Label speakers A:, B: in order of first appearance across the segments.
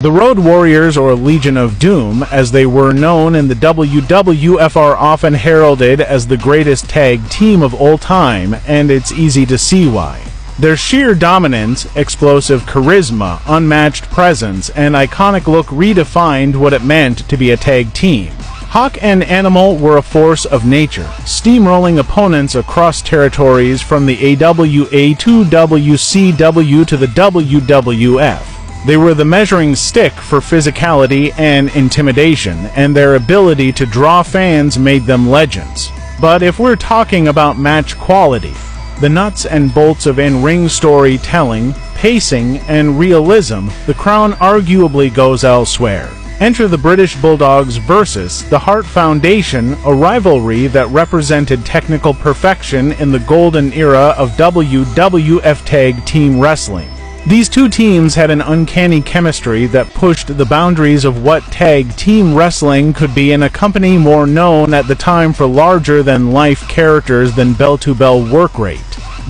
A: The Road Warriors, or Legion of Doom, as they were known in the WWF, are often heralded as the greatest tag team of all time, and it's easy to see why. Their sheer dominance, explosive charisma, unmatched presence, and iconic look redefined what it meant to be a tag team. Hawk and Animal were a force of nature, steamrolling opponents across territories from the AWA to WCW to the WWF. They were the measuring stick for physicality and intimidation, and their ability to draw fans made them legends. But if we're talking about match quality, the nuts and bolts of in-ring storytelling, pacing, and realism, the crown arguably goes elsewhere. Enter the British Bulldogs versus the Hart Foundation, a rivalry that represented technical perfection in the golden era of WWF Tag Team Wrestling. These two teams had an uncanny chemistry that pushed the boundaries of what tag team wrestling could be in a company more known at the time for larger-than-life characters than bell-to-bell work rate.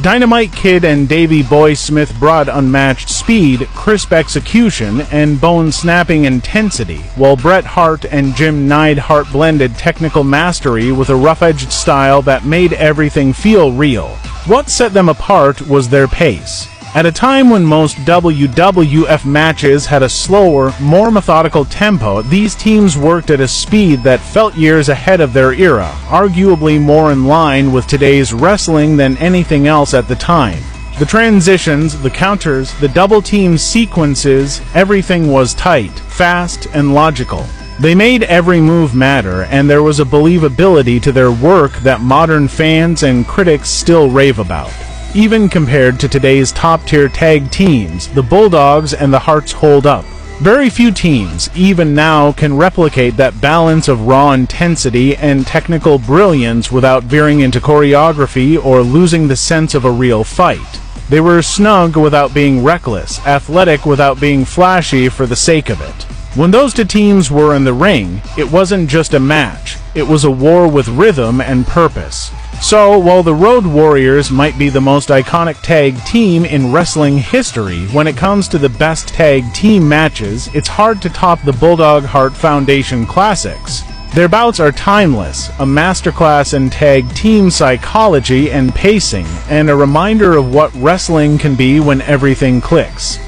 A: Dynamite Kid and Davey Boy Smith brought unmatched speed, crisp execution, and bone-snapping intensity, while Bret Hart and Jim Neidhart blended technical mastery with a rough-edged style that made everything feel real. What set them apart was their pace. At a time when most WWF matches had a slower, more methodical tempo, these teams worked at a speed that felt years ahead of their era, arguably more in line with today's wrestling than anything else at the time. The transitions, the counters, the double-team sequences, everything was tight, fast, and logical. They made every move matter, and there was a believability to their work that modern fans and critics still rave about. Even compared to today's top-tier tag teams, the Bulldogs and the Harts hold up. Very few teams, even now, can replicate that balance of raw intensity and technical brilliance without veering into choreography or losing the sense of a real fight. They were snug without being reckless, athletic without being flashy for the sake of it. When those two teams were in the ring, it wasn't just a match, it was a war with rhythm and purpose. So, while the Road Warriors might be the most iconic tag team in wrestling history, when it comes to the best tag team matches, it's hard to top the Bulldog Hart Foundation classics. Their bouts are timeless, a masterclass in tag team psychology and pacing, and a reminder of what wrestling can be when everything clicks.